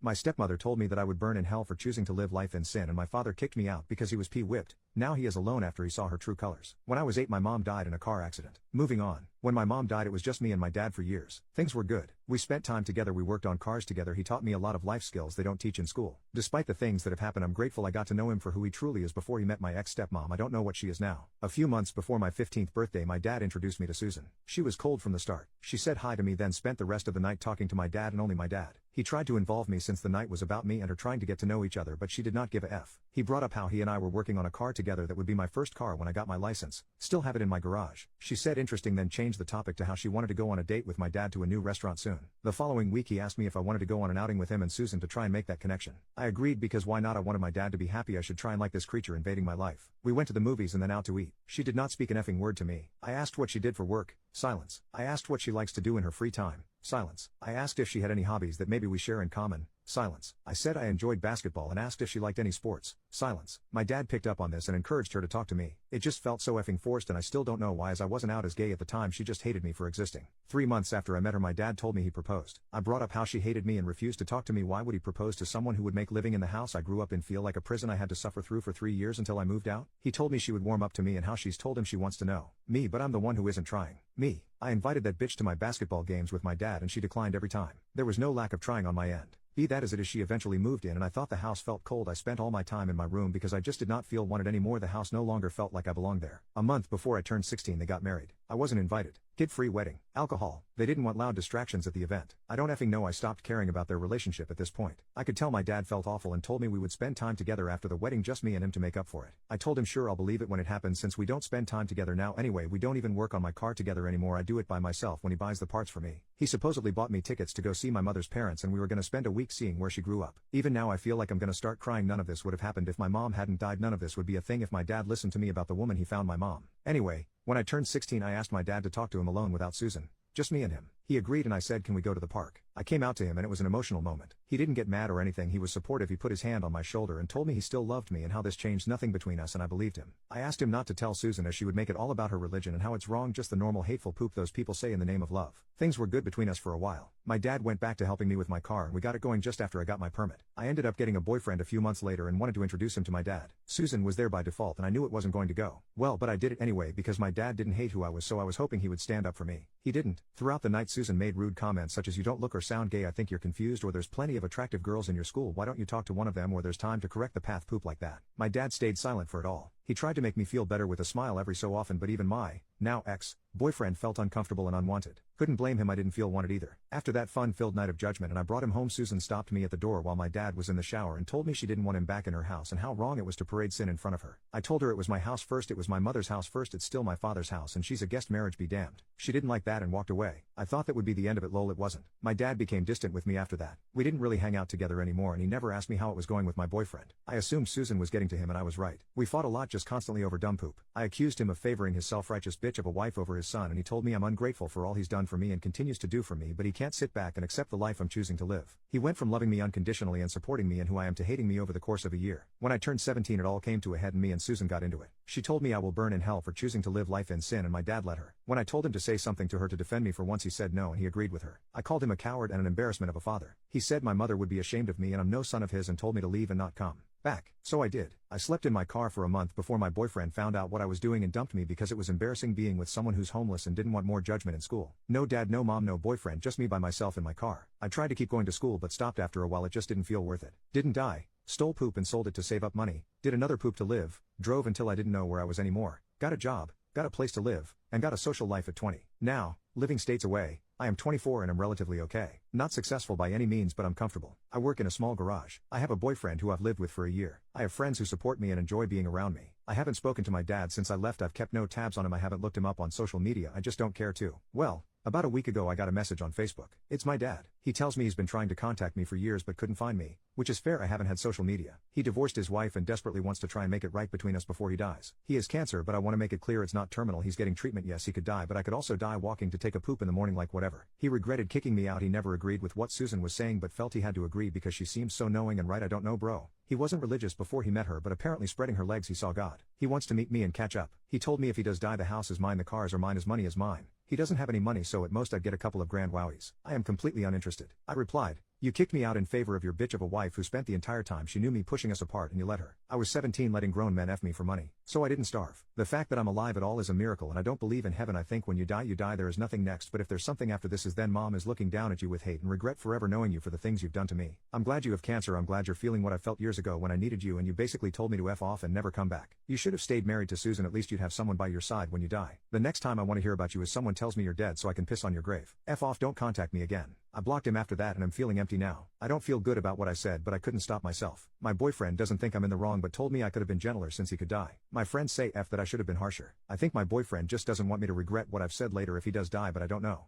My stepmother told me that I would burn in hell for choosing to live life in sin, and my father kicked me out because he was whipped. Now he is alone after he saw her true colors. When I was 8, my mom died in a car accident. Moving on. When my mom died, it was just me and my dad for years. Things were good. We spent time together, we worked on cars together, he taught me a lot of life skills they don't teach in school. Despite the things that have happened, I'm grateful I got to know him for who he truly is before he met my ex-stepmom. I don't know what she is now. A few months before my 15th birthday, my dad introduced me to Susan. She was cold from the start. She said hi to me, then spent the rest of the night talking to my dad and only my dad. He tried to involve me since the night was about me and her trying to get to know each other, but she did not give a F. He brought up how he and I were working on a car together that would be my first car when I got my license. Still have it in my garage. She said interesting, then changed the topic to how she wanted to go on a date with my dad to a new restaurant soon. The following week he asked me if I wanted to go on an outing with him and Susan to try and make that connection. I agreed because why not? I wanted my dad to be happy. I should try and like this creature invading my life. We went to the movies and then out to eat. She did not speak an effing word to me. I asked what she did for work. Silence. I asked what she likes to do in her free time. Silence. I asked if she had any hobbies that maybe we share in common. Silence. I said I enjoyed basketball and asked if she liked any sports. Silence. My dad picked up on this and encouraged her to talk to me. It just felt so effing forced, and I still don't know why, as I wasn't out as gay at the time. She just hated me for existing. 3 months after I met her, my dad told me he proposed. I brought up how she hated me and refused to talk to me. Why would he propose to someone who would make living in the house I grew up in feel like a prison I had to suffer through for 3 years until I moved out? He told me she would warm up to me and how she's told him she wants to know me, but I'm the one who isn't trying. Me. I invited that bitch to my basketball games with my dad and she declined every time. There was no lack of trying on my end. Be that as it is, she eventually moved in and I thought the house felt cold. I spent all my time in my room because I just did not feel wanted anymore. The house no longer felt like I belonged there. A month before I turned 16 they got married. I wasn't invited. Kid-free wedding. Alcohol. They didn't want loud distractions at the event. I don't effing know. I stopped caring about their relationship at this point. I could tell my dad felt awful and told me we would spend time together after the wedding, just me and him, to make up for it. I told him sure, I'll believe it when it happens, since we don't spend time together now anyway. We don't even work on my car together anymore. I do it by myself when he buys the parts for me. He supposedly bought me tickets to go see my mother's parents and we were gonna spend a week seeing where she grew up. Even now I feel like I'm gonna start crying. None of this would have happened if my mom hadn't died. None of this would be a thing if my dad listened to me about the woman he found my mom. Anyway, when I turned 16 I asked my dad to talk to him alone without Susan. Just me and him. He agreed and I said, can we go to the park? I came out to him and it was an emotional moment. He didn't get mad or anything, he was supportive. He put his hand on my shoulder and told me he still loved me and how this changed nothing between us, and I believed him. I asked him not to tell Susan as she would make it all about her religion and how it's wrong, just the normal hateful poop those people say in the name of love. Things were good between us for a while. My dad went back to helping me with my car and we got it going just after I got my permit. I ended up getting a boyfriend a few months later and wanted to introduce him to my dad. Susan was there by default and I knew it wasn't going to go well, but I did it anyway because my dad didn't hate who I was, so I was hoping he would stand up for me. He didn't. Throughout the night Susan made rude comments such as, you don't look or sound gay, I think you're confused, or there's plenty of attractive girls in your school, why don't you talk to one of them, or there's time to correct the path, poop like that. My dad stayed silent for it all. He tried to make me feel better with a smile every so often, but even my now ex-boyfriend felt uncomfortable and unwanted. Couldn't blame him, I didn't feel wanted either. After that fun-filled night of judgment and I brought him home, Susan stopped me at the door while my dad was in the shower and told me she didn't want him back in her house and how wrong it was to parade sin in front of her. I told her it was my house first, it was my mother's house first, it's still my father's house and she's a guest, marriage be damned. She didn't like that and walked away. I thought that would be the end of it, lol, it wasn't. My dad became distant with me after that. We didn't really hang out together anymore and he never asked me how it was going with my boyfriend. I assumed Susan was getting to him and I was right. We fought a lot, just constantly over dumb poop. I accused him of favoring his self-righteous bitch of a wife over his son and he told me I'm ungrateful for all he's done for me and continues to do for me, but he can't sit back and accept the life I'm choosing to live. He went from loving me unconditionally and supporting me and who I am to hating me over the course of a year. When I turned 17 it all came to a head and me and Susan got into it. She told me I will burn in hell for choosing to live life in sin and my dad let her. When I told him to say something to her to defend me for once, he said no and he agreed with her. I called him a coward and an embarrassment of a father. He said my mother would be ashamed of me and I'm no son of his and told me to leave and not come back. So I did. I slept in my car for a month before my boyfriend found out what I was doing and dumped me because it was embarrassing being with someone who's homeless and didn't want more judgment in school. No dad, no mom, no boyfriend, just me by myself in my car. I tried to keep going to school but stopped after a while, it just didn't feel worth it. Didn't die. Stole poop and sold it to save up money. Did another poop to live. Drove until I didn't know where I was anymore. Got a job. Got a place to live. And got a social life at 20. Now, living states away. I am 24 and I'm relatively okay. Not successful by any means, but I'm comfortable. I work in a small garage. I have a boyfriend who I've lived with for a year. I have friends who support me and enjoy being around me. I haven't spoken to my dad since I left. I've kept no tabs on him. I haven't looked him up on social media. I just don't care to. Well, about a week ago I got a message on Facebook. It's my dad. He tells me he's been trying to contact me for years but couldn't find me, which is fair, I haven't had social media. He divorced his wife and desperately wants to try and make it right between us before he dies. He has cancer, but I want to make it clear it's not terminal. He's getting treatment. Yes, he could die, but I could also die walking to take a poop in the morning, like whatever. He regretted kicking me out. He never agreed with what Susan was saying but felt he had to agree because she seems so knowing and right. I don't know, bro. He wasn't religious before he met her, but apparently spreading her legs he saw God. He wants to meet me and catch up. He told me if he does die the house is mine, the cars are mine, his money is mine. He doesn't have any money, so at most I'd get a couple of grand wowies. I am completely uninterested. I replied, You kicked me out in favor of your bitch of a wife who spent the entire time she knew me pushing us apart and you let her. I was 17 letting grown men F me for money, so I didn't starve. The fact that I'm alive at all is a miracle and I don't believe in heaven. I think when you die there is nothing next, but if there's something after this is then mom is looking down at you with hate and regret forever knowing you for the things you've done to me. I'm glad you have cancer. I'm glad you're feeling what I felt years ago when I needed you and you basically told me to F off and never come back. You should have stayed married to Susan. At least you'd have someone by your side when you die. The next time I want to hear about you is someone tells me you're dead so I can piss on your grave. F off, don't contact me again. I blocked him after that and I'm feeling empty now. I don't feel good about what I said, but I couldn't stop myself. My boyfriend doesn't think I'm in the wrong but told me I could have been gentler since he could die. My friends say F that I should have been harsher. I think my boyfriend just doesn't want me to regret what I've said later if he does die, but I don't know.